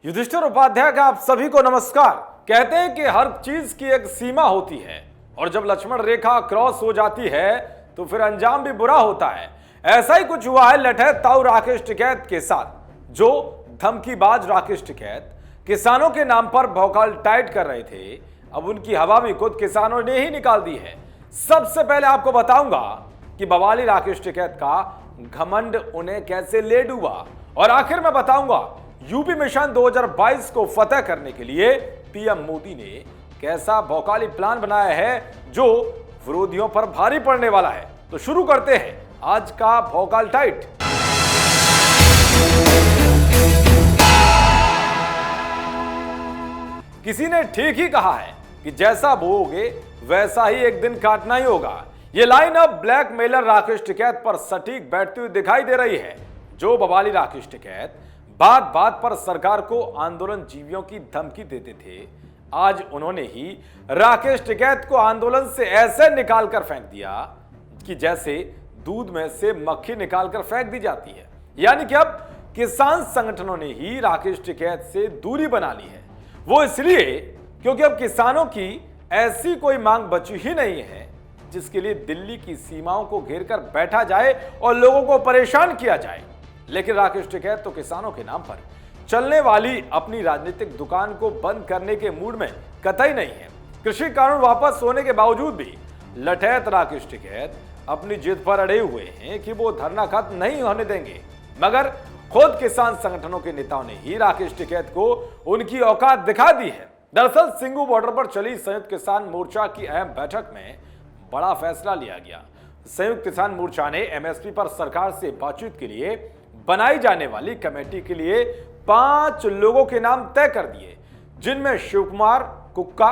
युधिष्ठिर उपाध्याय का आप सभी को नमस्कार। कहते हैं कि हर चीज की एक सीमा होती है और जब लक्ष्मण रेखा क्रॉस हो जाती है तो फिर अंजाम भी बुरा होता है। ऐसा ही कुछ हुआ है लठैत ताऊ राकेश टिकैत के साथ, जो धमकीबाज राकेश टिकैत किसानों के नाम पर भौकाल टाइट कर रहे थे। अब उनकी हवा भी खुद किसानों ने ही निकाल दी है। सबसे पहले आपको बताऊंगा कि बवाली राकेश टिकैत का घमंड उन्हें कैसे ले डूबा और आखिर में बताऊंगा यूपी मिशन 2022 को फतेह करने के लिए पीएम मोदी ने कैसा भौकाली प्लान बनाया है जो विरोधियों पर भारी पड़ने वाला है। तो शुरू करते हैं आज का भौकाल टाइट। किसी ने ठीक ही कहा है कि जैसा बोओगे वैसा ही एक दिन काटना ही होगा। ये लाइन अब ब्लैकमेलर राकेश टिकैत पर सटीक बैठती हुई दिखाई दे रही है। जो बवाली राकेश टिकैत बात बात पर सरकार को आंदोलन जीवियों की धमकी देते थे, आज उन्होंने ही राकेश टिकैत को आंदोलन से ऐसे निकालकर फेंक दिया कि जैसे दूध में से मक्खी निकालकर फेंक दी जाती है। यानी कि अब किसान संगठनों ने ही राकेश टिकैत से दूरी बना ली है। वो इसलिए क्योंकि अब किसानों की ऐसी कोई मांग बची ही नहीं है जिसके लिए दिल्ली की सीमाओं को घेरकर बैठा जाए और लोगों को परेशान किया जाए। लेकिन राकेश टिकैत तो किसानों के नाम पर चलने वाली अपनी राजनीतिक दुकान को बंद करने के मूड में कतई नहीं है। कृषि कानून वापस होने के बावजूद भी लठैत राकेश टिकैत अपनी जिद पर अड़े हुए हैं कि वो धरना खत्म नहीं होने देंगे। मगर खुद किसान संगठनों के नेताओं ने ही राकेश टिकैत को उनकी औकात दिखा दी है। दरअसल सिंगू बॉर्डर पर चली संयुक्त किसान मोर्चा की अहम बैठक में बड़ा फैसला लिया गया। संयुक्त किसान मोर्चा ने एमएसपी पर सरकार से बातचीत के लिए बनाई जाने वाली कमेटी के लिए 5 लोगों के नाम तय कर दिए, जिनमें शिवकुमार कुक्का,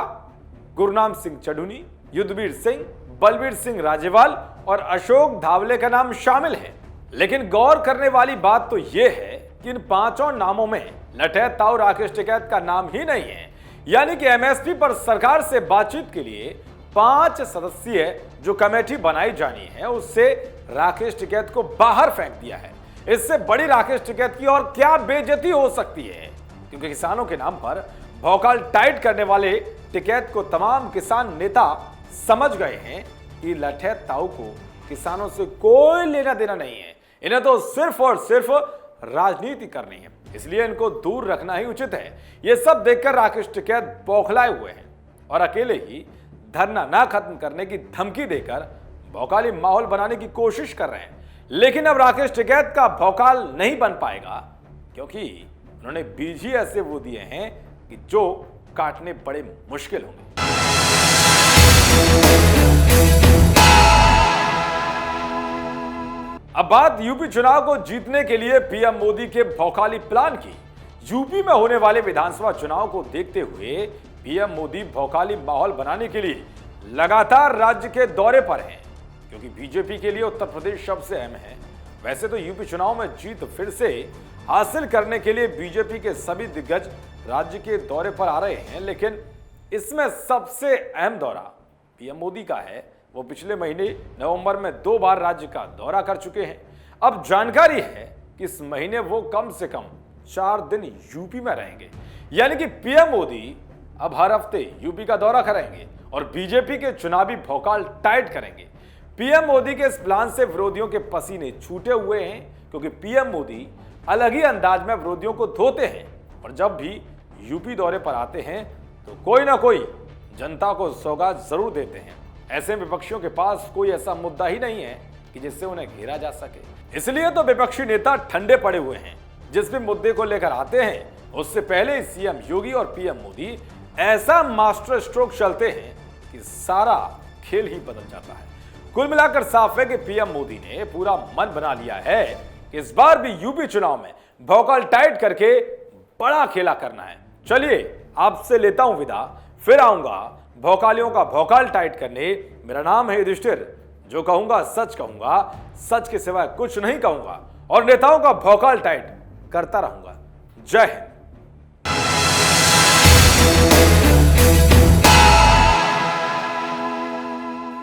गुरनाम सिंह चढ़ुनी, युद्धवीर सिंह, बलबीर सिंह राजेवाल और अशोक धावले का नाम शामिल है। लेकिन गौर करने वाली बात तो यह है कि इन 5 नामों में लठैत ताऊ राकेश टिकैत का नाम ही नहीं है। यानी कि एमएसपी पर सरकार से बातचीत के लिए 5 सदस्यीय जो कमेटी बनाई जानी है उससे राकेश टिकैत को बाहर फेंक दिया है। इससे बड़ी राकेश टिकैत की और क्या बेइज्जती हो सकती है, क्योंकि किसानों के नाम पर भौकाल टाइट करने वाले टिकैत को तमाम किसान नेता समझ गए हैं कि लठैत ताऊ को किसानों से कोई लेना देना नहीं है। इन्हें तो सिर्फ और सिर्फ राजनीति करनी है, इसलिए इनको दूर रखना ही उचित है। यह सब देखकर राकेश टिकैत बौखलाए हुए हैं और अकेले ही धरना ना खत्म करने की धमकी देकर भौकाली माहौल बनाने की कोशिश कर रहे हैं। लेकिन अब राकेश टिकैत का भौकाल नहीं बन पाएगा, क्योंकि उन्होंने बीज ही ऐसे वो दिए हैं कि जो काटने बड़े मुश्किल होंगे। अब बात यूपी चुनाव को जीतने के लिए पीएम मोदी के भौकाली प्लान की। यूपी में होने वाले विधानसभा चुनाव को देखते हुए पीएम मोदी भौकाली माहौल बनाने के लिए लगातार राज्य के दौरे पर हैं, क्योंकि बीजेपी के लिए उत्तर प्रदेश सबसे अहम है। वैसे तो यूपी चुनाव में जीत फिर से हासिल करने के लिए बीजेपी के सभी दिग्गज राज्य के दौरे पर आ रहे हैं, लेकिन इसमें सबसे अहम दौरा पीएम मोदी का है। वो पिछले महीने नवंबर में 2 बार राज्य का दौरा कर चुके हैं। अब जानकारी है कि इस महीने वो कम से कम 4 दिन यूपी में रहेंगे। यानी कि पीएम मोदी अब हर हफ्ते यूपी का दौरा करेंगे और बीजेपी के चुनावी भौकाल टाइट करेंगे। पीएम मोदी के इस प्लान से विरोधियों के पसीने छूटे हुए हैं, क्योंकि पीएम मोदी अलग ही अंदाज में विरोधियों को धोते हैं और जब भी यूपी दौरे पर आते हैं तो कोई ना कोई जनता को सौगात जरूर देते हैं। ऐसे विपक्षियों के पास कोई ऐसा मुद्दा ही नहीं है कि जिससे उन्हें घेरा जा सके। इसलिए तो विपक्षी नेता ठंडे पड़े हुए हैं। जिस भी मुद्दे को लेकर आते हैं उससे पहले सीएम योगी और पीएम मोदी ऐसा मास्टर स्ट्रोक चलते हैं कि सारा खेल ही बदल जाता है। कुल मिलाकर साफ है कि पीएम मोदी ने पूरा मन बना लिया है कि इस बार भी यूपी चुनाव में भौकाल टाइट करके बड़ा खेला करना है। चलिए आपसे लेता हूं विदा, फिर आऊंगा भौकालियों का भौकाल टाइट करने। मेरा नाम है युधिष्ठिर। जो कहूंगा सच कहूंगा, सच के सिवाय कुछ नहीं कहूंगा और नेताओं का भौकाल टाइट करता रहूंगा। जय हिंद।